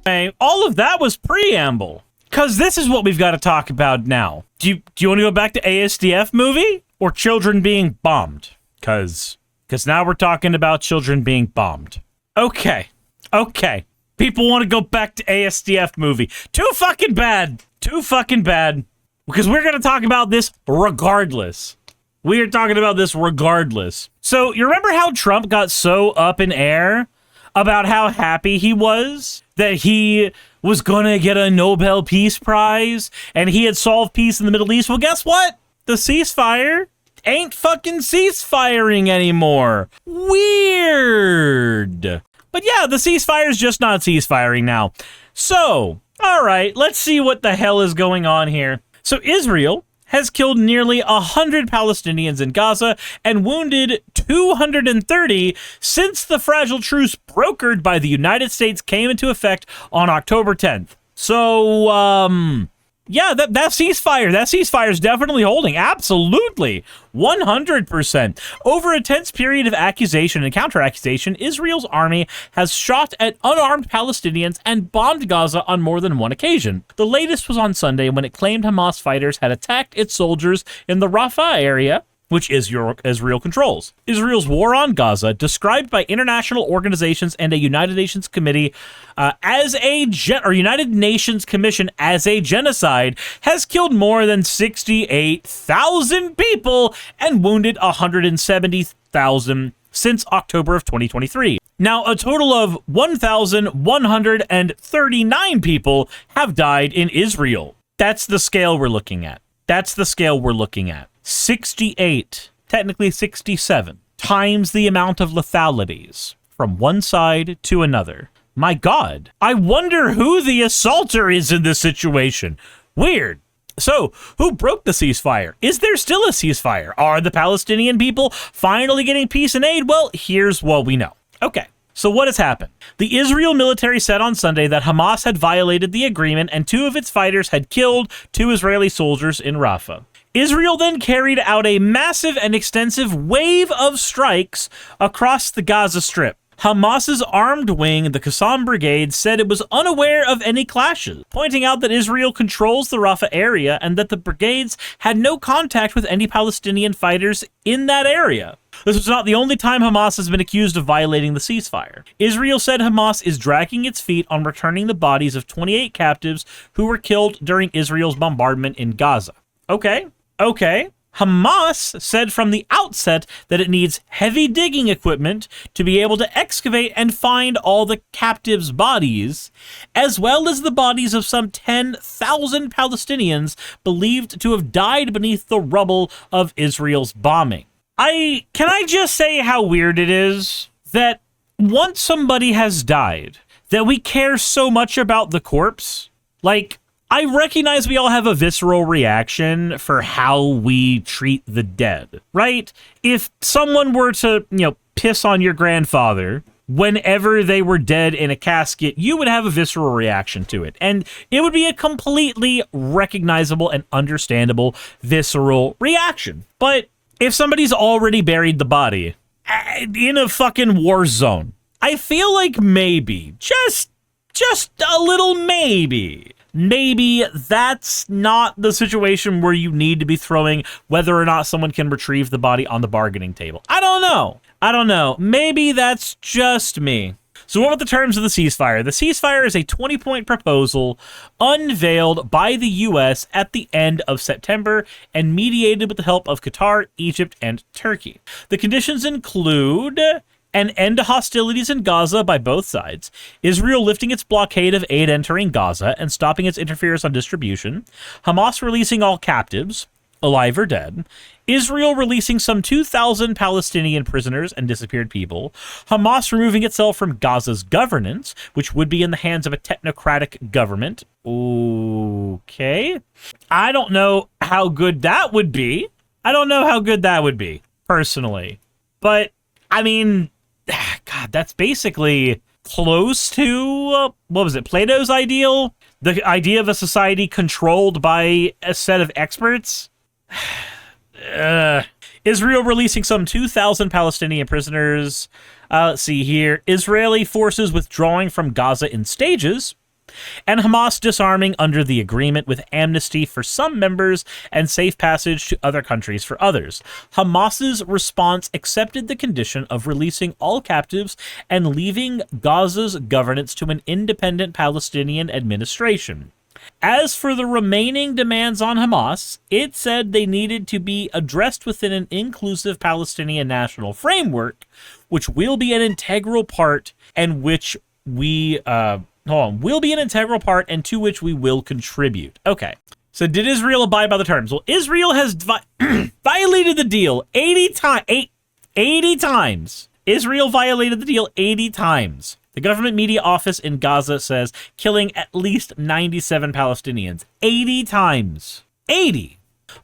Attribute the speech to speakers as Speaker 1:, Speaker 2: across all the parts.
Speaker 1: Hey, all of that was preamble. Because this is what we've got to talk about now. Do you want to go back to ASDF movie or children being bombed? Because now we're talking about children being bombed. Okay. People want to go back to ASDF movie. Too fucking bad. Because we're going to talk about this regardless. We are talking about this regardless. So you remember how Trump got so up in air about how happy he was that he was going to get a Nobel Peace Prize and he had solved peace in the Middle East? Well, guess what? The ceasefire ain't fucking ceasefiring anymore. Weird. But yeah, the ceasefire is just not ceasefiring now. So, all right, let's see what the hell is going on here. So Israel has killed nearly 100 Palestinians in Gaza and wounded 230 since the fragile truce brokered by the United States came into effect on October 10th. So, yeah, that ceasefire is definitely holding. Absolutely. 100%. Over a tense period of accusation and counter-accusation, Israel's army has shot at unarmed Palestinians and bombed Gaza on more than one occasion. The latest was on Sunday when it claimed Hamas fighters had attacked its soldiers in the Rafah area, which Israel controls. Israel's war on Gaza, described by international organizations and a United Nations committee United Nations Commission as a genocide, has killed more than 68,000 people and wounded 170,000 since October of 2023. Now, a total of 1,139 people have died in Israel. That's the scale we're looking at. 68, technically 67, times the amount of lethalities from one side to another. My God, I wonder who the assaulter is in this situation. Weird. So, who broke the ceasefire? Is there still a ceasefire? Are the Palestinian people finally getting peace and aid? Well, here's what we know. Okay. So what has happened? The Israel military said on Sunday that Hamas had violated the agreement and 2 of its fighters had killed 2 Israeli soldiers in Rafah. Israel then carried out a massive and extensive wave of strikes across the Gaza Strip. Hamas's armed wing, the Qassam Brigade, said it was unaware of any clashes, pointing out that Israel controls the Rafah area and that the brigades had no contact with any Palestinian fighters in that area. This was not the only time Hamas has been accused of violating the ceasefire. Israel said Hamas is dragging its feet on returning the bodies of 28 captives who were killed during Israel's bombardment in Gaza. Okay. Hamas said from the outset that it needs heavy digging equipment to be able to excavate and find all the captives' bodies, as well as the bodies of some 10,000 Palestinians believed to have died beneath the rubble of Israel's bombing. Can I just say how weird it is that once somebody has died, that we care so much about the corpse? Like, I recognize we all have a visceral reaction for how we treat the dead, right? If someone were to, piss on your grandfather whenever they were dead in a casket, you would have a visceral reaction to it. And it would be a completely recognizable and understandable visceral reaction. But if somebody's already buried the body in a fucking war zone, I feel like maybe, just a little maybe that's not the situation where you need to be throwing whether or not someone can retrieve the body on the bargaining table. I don't know. Maybe that's just me. So what about the terms of the ceasefire? The ceasefire is a 20-point proposal unveiled by the U.S. at the end of September and mediated with the help of Qatar, Egypt, and Turkey. The conditions include an end to hostilities in Gaza by both sides, Israel lifting its blockade of aid entering Gaza and stopping its interference on distribution, Hamas releasing all captives, alive or dead, Israel releasing some 2,000 Palestinian prisoners and disappeared people, Hamas removing itself from Gaza's governance, which would be in the hands of a technocratic government. Okay. I don't know how good that would be. Personally. But, I mean, God, that's basically close to, Plato's ideal? The idea of a society controlled by a set of experts? Israel releasing some 2,000 Palestinian prisoners. Let's see here. Israeli forces withdrawing from Gaza in stages. and Hamas disarming under the agreement with amnesty for some members and safe passage to other countries for others. Hamas's response accepted the condition of releasing all captives and leaving Gaza's governance to an independent Palestinian administration. As for the remaining demands on Hamas, it said they needed to be addressed within an inclusive Palestinian national framework, which will be an integral part and which we, will be an integral part and to which we will contribute. Okay. So did Israel abide by the terms? Well, Israel has violated the deal 80 times. Israel violated the deal 80 times. The government media office in Gaza says killing at least 97 Palestinians. 80 times. 80.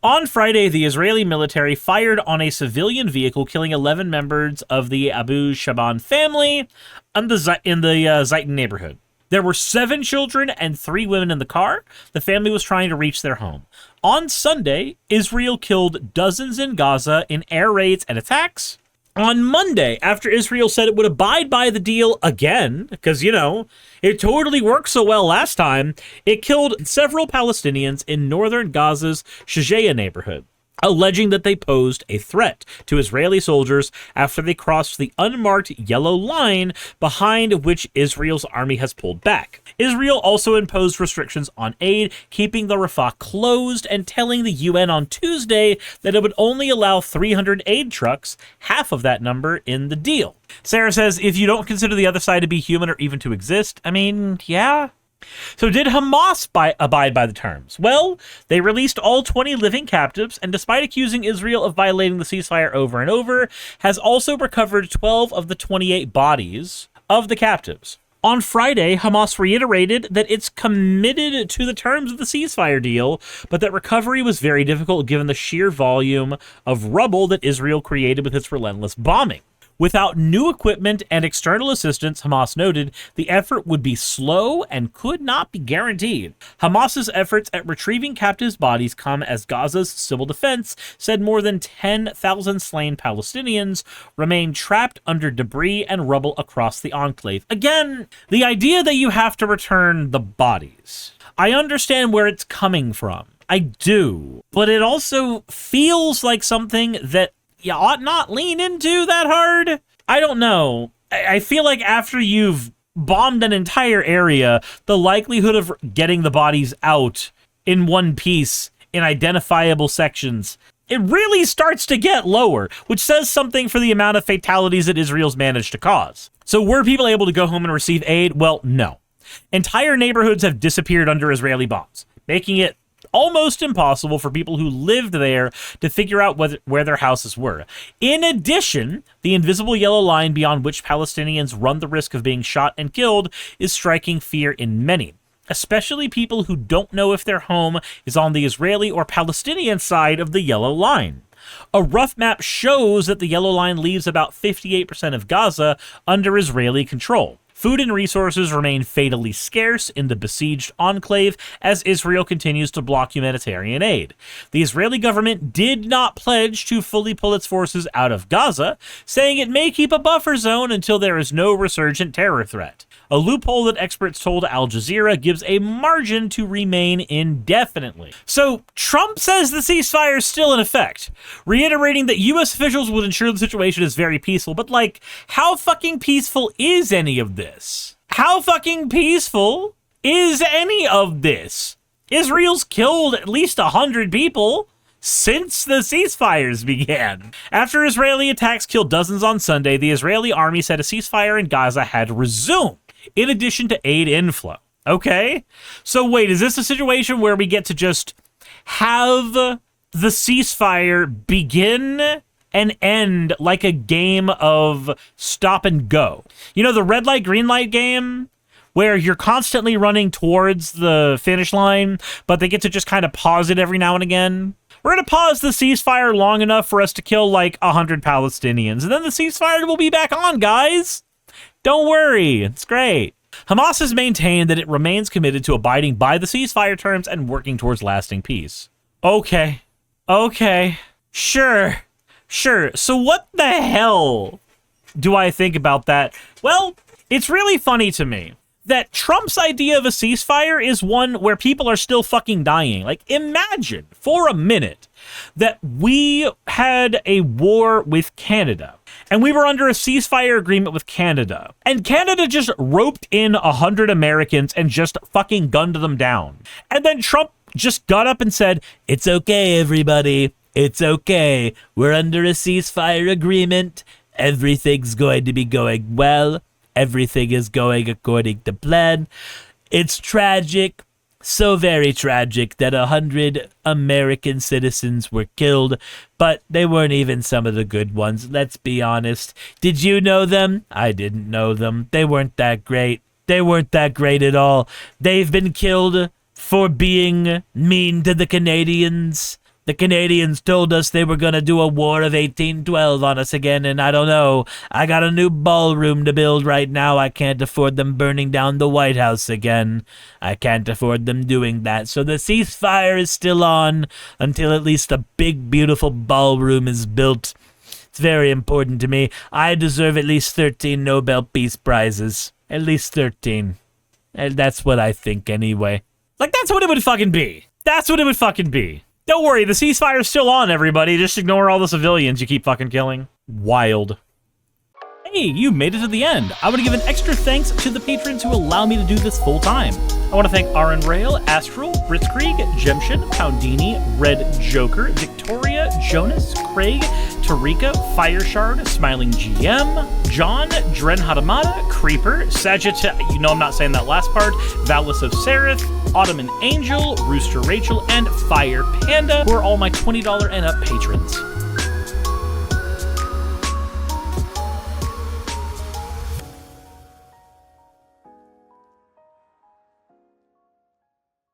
Speaker 1: On Friday, the Israeli military fired on a civilian vehicle, killing 11 members of the Abu Shaban family in the Zayton neighborhood. There were 7 children and 3 women in the car. The family was trying to reach their home. On Sunday, Israel killed dozens in Gaza in air raids and attacks. On Monday, after Israel said it would abide by the deal again, because, it totally worked so well last time, it killed several Palestinians in northern Gaza's Shajaya neighborhood, alleging that they posed a threat to Israeli soldiers after they crossed the unmarked yellow line behind which Israel's army has pulled back. Israel also imposed restrictions on aid, keeping the Rafah closed and telling the UN on Tuesday that it would only allow 300 aid trucks, half of that number in the deal. Sarah says, if you don't consider the other side to be human or even to exist, yeah. So did Hamas abide by the terms? Well, they released all 20 living captives, and despite accusing Israel of violating the ceasefire over and over, has also recovered 12 of the 28 bodies of the captives. On Friday, Hamas reiterated that it's committed to the terms of the ceasefire deal, but that recovery was very difficult given the sheer volume of rubble that Israel created with its relentless bombing. Without new equipment and external assistance, Hamas noted, the effort would be slow and could not be guaranteed. Hamas's efforts at retrieving captives' bodies come as Gaza's civil defense said more than 10,000 slain Palestinians remain trapped under debris and rubble across the enclave. Again, the idea that you have to return the bodies. I understand where it's coming from. I do. But it also feels like something that you ought not lean into that hard. I don't know. I feel like after you've bombed an entire area, the likelihood of getting the bodies out in one piece in identifiable sections, it really starts to get lower, which says something for the amount of fatalities that Israel's managed to cause. So were people able to go home and receive aid? Well, no. Entire neighborhoods have disappeared under Israeli bombs, making it almost impossible for people who lived there to figure out where their houses were. In addition, the invisible yellow line beyond which Palestinians run the risk of being shot and killed is striking fear in many, especially people who don't know if their home is on the Israeli or Palestinian side of the yellow line. A rough map shows that the yellow line leaves about 58% of Gaza under Israeli control. Food and resources remain fatally scarce in the besieged enclave as Israel continues to block humanitarian aid. The Israeli government did not pledge to fully pull its forces out of Gaza, saying it may keep a buffer zone until there is no resurgent terror threat. A loophole that experts told Al Jazeera gives a margin to remain indefinitely. So Trump says the ceasefire is still in effect, reiterating that U.S. officials would ensure the situation is very peaceful. But how fucking peaceful is any of this? How fucking peaceful is any of this? Israel's killed at least 100 people since the ceasefires began. After Israeli attacks killed dozens on Sunday, the Israeli army said a ceasefire in Gaza had resumed, in addition to aid inflow. Okay? So wait, is this a situation where we get to just have the ceasefire begin and end like a game of stop and go? You know, the red light, green light game, where you're constantly running towards the finish line, but they get to just kind of pause it every now and again? We're going to pause the ceasefire long enough for us to kill 100 Palestinians, and then the ceasefire will be back on, guys. Don't worry, it's great. Hamas has maintained that it remains committed to abiding by the ceasefire terms and working towards lasting peace. Okay. Sure. So what the hell do I think about that? Well, it's really funny to me that Trump's idea of a ceasefire is one where people are still fucking dying. Like, imagine for a minute that we had a war with Canada and we were under a ceasefire agreement with Canada, and Canada just roped in 100 Americans and just fucking gunned them down. And then Trump just got up and said, "It's okay, everybody. It's okay. We're under a ceasefire agreement. Everything's going to be going well. Everything is going according to plan. It's tragic, so very tragic that 100 American citizens were killed, but they weren't even some of the good ones. Let's be honest. Did you know them? I didn't know them. They weren't that great. They weren't that great at all. They've been killed for being mean to the Canadians. The Canadians told us they were going to do a war of 1812 on us again, and I don't know. I got a new ballroom to build right now. I can't afford them burning down the White House again. I can't afford them doing that. So the ceasefire is still on until at least a big, beautiful ballroom is built. It's very important to me. I deserve at least 13 Nobel Peace Prizes. At least 13. And that's what I think anyway. Like, that's what it would fucking be. That's what it would fucking be. Don't worry, the ceasefire's still on, everybody. Just ignore all the civilians you keep fucking killing. Wild. Hey, you made it to the end. I want to give an extra thanks to the patrons who allow me to do this full time. I want to thank Aaron Rail, Astral, Britzkrieg, Jemshin, Poundini, Red Joker, Victoria, Jonas, Craig, Tarika, Fireshard, Smiling GM, John, Dren Hadamada, Creeper, Sagitta, you know I'm not saying that last part, Valis of Seraph, Ottoman Angel, Rooster Rachel, and Fire Panda, who are all my $20 and up patrons.